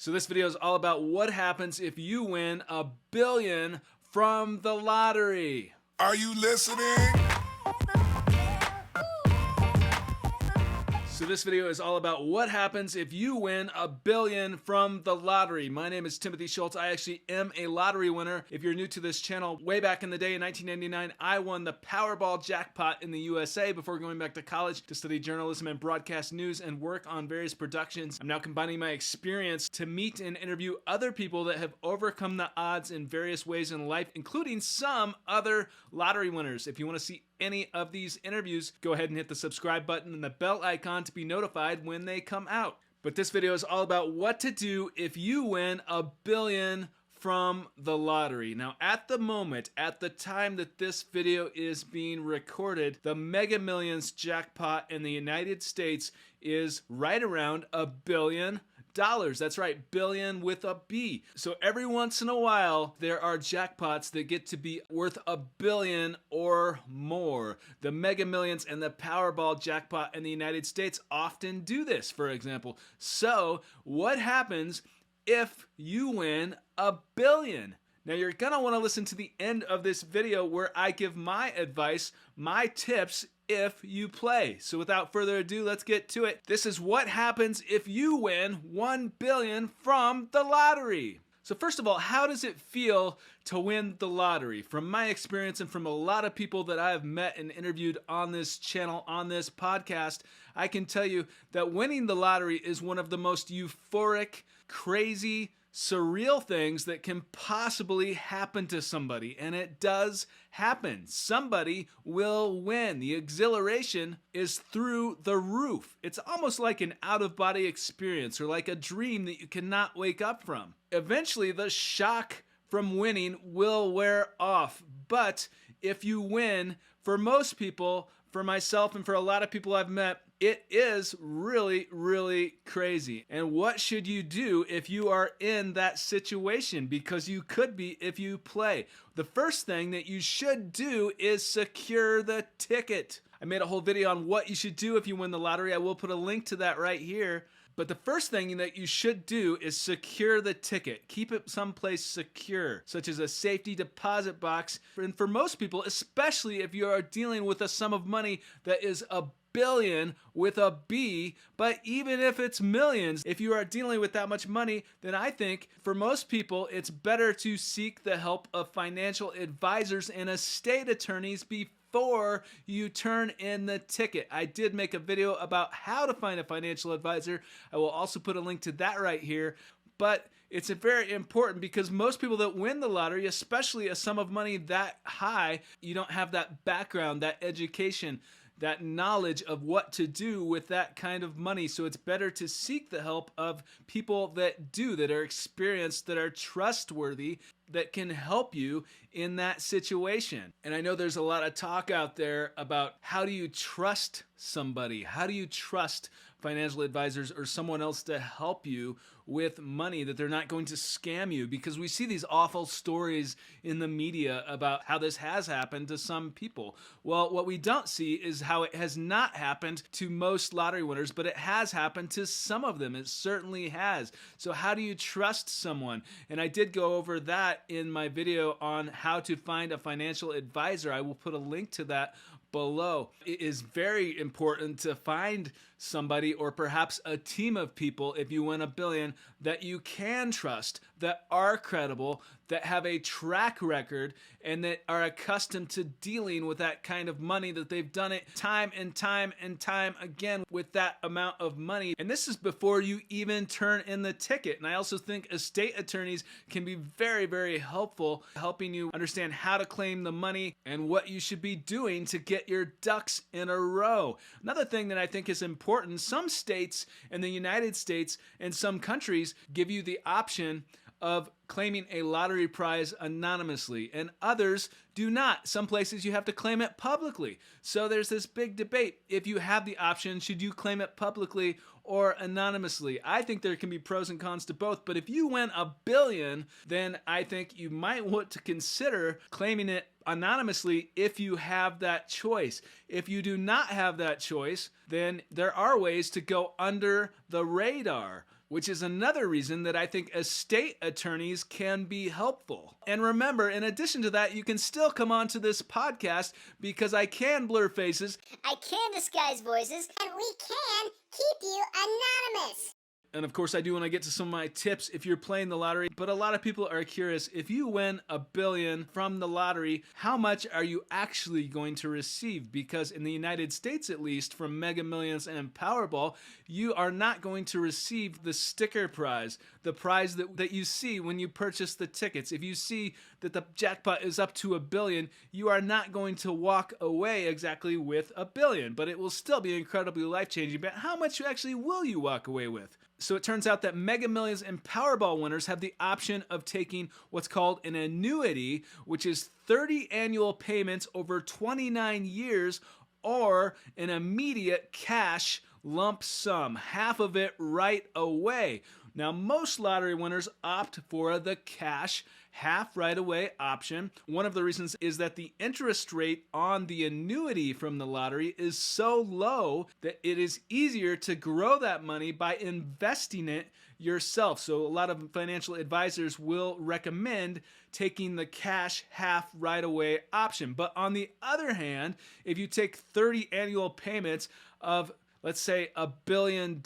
So this video is all about what happens if you win $1 billion from the lottery. Are you listening? So this video is all about what happens if you win $1 billion from the lottery. My name is Timothy Schultz. I actually am a lottery winner. If you're new to this channel, way back in the day in 1999, I won the Powerball jackpot in the USA before going back to college to study journalism and broadcast news and work on various productions. I'm now combining my experience to meet and interview other people that have overcome the odds in various ways in life, including some other lottery winners. If you want to see any of these interviews, go ahead and hit the subscribe button and the bell icon to be notified when they come out. But this video is all about what to do if you win $1 billion from the lottery. Now, at the moment, at the time that this video is being recorded, the Mega Millions jackpot in the United States is right around $1 billion. That's right, billion with a B. So every once in a while, there are jackpots that get to be worth $1 billion or more. The Mega Millions and the Powerball jackpot in the United States often do this, for example. So what happens if you win $1 billion? Now you're gonna want to listen to the end of this video where I give my advice, my tips if you play. So without further ado, let's get to it. This is what happens if you win $1 billion from the lottery. So first of all, how does it feel to win the lottery? From my experience and from a lot of people that I have met and interviewed on this channel, on this podcast, I can tell you that winning the lottery is one of the most euphoric, crazy, surreal things that can possibly happen to somebody, and it does happen. Somebody will win. The exhilaration is through the roof. It's almost like an out-of-body experience or like a dream that you cannot wake up from. Eventually, the shock from winning will wear off, but if you win, for most people, for myself and for a lot of people I've met, it is really, really crazy. And what should you do if you are in that situation? Because you could be if you play. The first thing that you should do is secure the ticket. I made a whole video on what you should do if you win the lottery. I will put a link to that right here. But the first thing that you should do is secure the ticket. Keep it someplace secure, such as a safety deposit box. And for most people, especially if you are dealing with a sum of money that is $1 billion with a B, but even if it's millions, if you are dealing with that much money, then I think for most people, it's better to seek the help of financial advisors and estate attorneys before you turn in the ticket. I did make a video about how to find a financial advisor. I will also put a link to that right here. But it's very important because most people that win the lottery, especially a sum of money that high, you don't have that background, that education, that knowledge of what to do with that kind of money. So it's better to seek the help of people that do, that are experienced, that are trustworthy, that can help you in that situation. And I know there's a lot of talk out there about how do you trust somebody? How do you trust financial advisors or someone else to help you with money, that they're not going to scam you? Because we see these awful stories in the media about how this has happened to some people. Well, what we don't see is how it has not happened to most lottery winners, but it has happened to some of them. It certainly has. So how do you trust someone? And I did go over that in my video on how to find a financial advisor. I will put a link to that below. It is very important to find somebody or perhaps a team of people, if you win $1 billion, that you can trust, that are credible, that have a track record, and that are accustomed to dealing with that kind of money, that they've done it time and time and time again with that amount of money. And this is before you even turn in the ticket. And I also think estate attorneys can be very, very helpful, helping you understand how to claim the money and what you should be doing to get your ducks in a row. Another thing that I think is important, some states in the United States and some countries give you the option of claiming a lottery prize anonymously, and others do not. Some places you have to claim it publicly. So there's this big debate. If you have the option, should you claim it publicly or anonymously? I think there can be pros and cons to both, but if you win $1 billion, then I think you might want to consider claiming it anonymously if you have that choice. If you do not have that choice, then there are ways to go under the radar. which is another reason that I think estate attorneys can be helpful. And remember, in addition to that, you can still come on to this podcast because I can blur faces, I can disguise voices, and we can keep you anonymous. and of course I do when I get to some of my tips if you're playing the lottery. But a lot of people are curious, if you win $1 billion from the lottery, how much are you actually going to receive? Because in the United States, at least, from Mega Millions and Powerball, you are not going to receive the sticker prize, the prize that you see when you purchase the tickets. If you see that the jackpot is up to $1 billion, you are not going to walk away exactly with $1 billion, but it will still be incredibly life-changing. But how much actually will you walk away with? So it turns out that Mega Millions and Powerball winners have the option of taking what's called an annuity, which is 30 annual payments over 29 years, or an immediate cash lump sum, half of it right away. Now, most lottery winners opt for the cash half right away option. One of the reasons is that the interest rate on the annuity from the lottery is so low that it is easier to grow that money by investing it yourself. So a lot of financial advisors will recommend taking the cash half right away option. But on the other hand, if you take 30 annual payments of, let's say, $1 billion,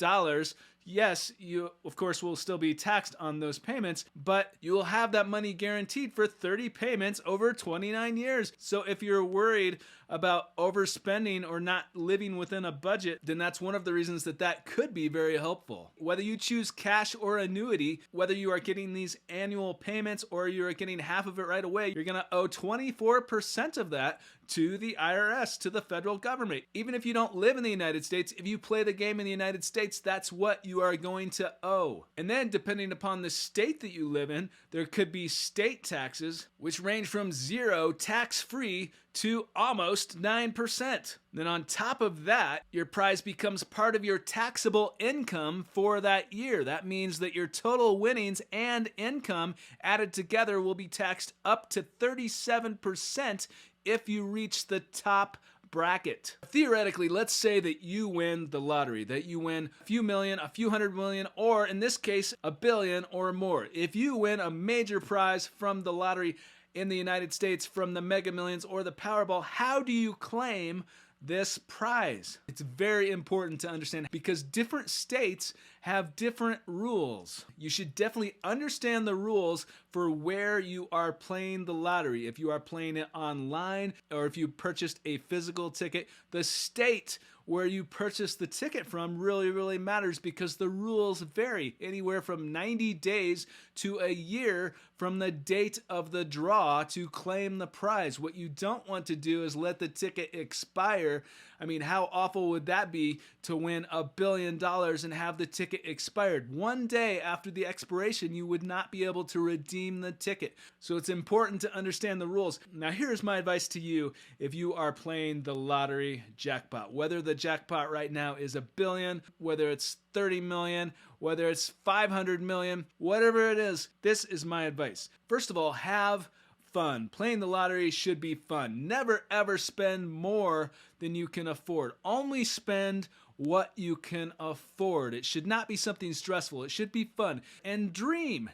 yes, you of course will still be taxed on those payments, but you will have that money guaranteed for 30 payments over 29 years. So if you're worried about overspending or not living within a budget, then that's one of the reasons that could be very helpful. Whether you choose cash or annuity, whether you are getting these annual payments or you're getting half of it right away, you're going to owe 24% of that to the IRS, to the federal government. Even if you don't live in the United States, if you play the game in the United States, that's what you are going to owe. And then depending upon the state that you live in, there could be state taxes, which range from 0 tax-free to almost 9%. Then on top of that, your prize becomes part of your taxable income for that year. That means that your total winnings and income added together will be taxed up to 37% if you reach the top bracket. Theoretically, let's say that you win the lottery, that you win a few million, a few hundred million, or in this case, $1 billion or more. If you win a major prize from the lottery in the United States, from the Mega Millions or the Powerball, how do you claim this prize? It's very important to understand because different states have different rules. You should definitely understand the rules for where you are playing the lottery. If you are playing it online or if you purchased a physical ticket, the state where you purchase the ticket from really matters because the rules vary anywhere from 90 days to a year from the date of the draw to claim the prize. What you don't want to do is let the ticket expire. I mean, how awful would that be to win $1 billion and have the ticket expired? One day after the expiration, you would not be able to redeem the ticket. So it's important to understand the rules. Now, here's my advice to you if you are playing the lottery jackpot. Whether the jackpot right now is $1 billion, whether it's 30 million, whether it's 500 million, whatever it is, this is my advice. First of all, have fun. Playing the lottery should be fun. Never ever spend more than you can afford. Only spend what you can afford. It should not be something stressful. It should be fun. And dream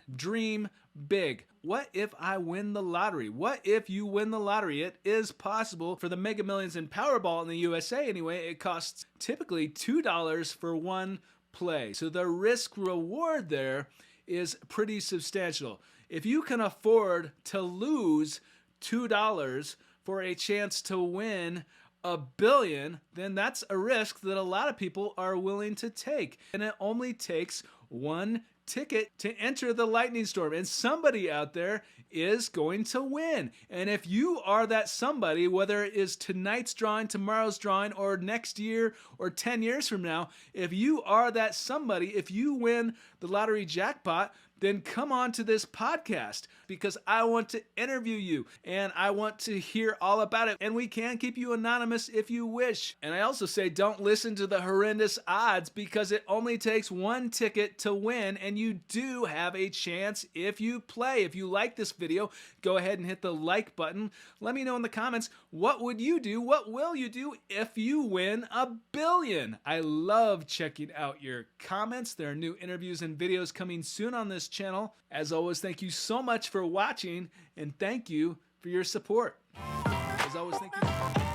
big. What if I win the lottery? What if you win the lottery? It is possible. For the Mega Millions and Powerball in the USA anyway, it costs typically $2 for one play. So the risk reward there is pretty substantial. If you can afford to lose $2 for a chance to win $1 billion, then that's a risk that a lot of people are willing to take. And it only takes one ticket to enter the lightning storm, and somebody out there is going to win. And if you are that somebody, whether it is tonight's drawing, tomorrow's drawing, or next year or 10 years from now, if you are that somebody, if you win the lottery jackpot, then come on to this podcast because I want to interview you and I want to hear all about it. And we can keep you anonymous if you wish. And I also say don't listen to the horrendous odds because it only takes one ticket to win and you do have a chance if you play. If you like this video, go ahead and hit the like button. Let me know in the comments, what would you do? What will you do if you win $1 billion? I love checking out your comments. There are new interviews and and videos coming soon on this channel. As always, thank you so much for watching, and thank you for your support. As always, thank you.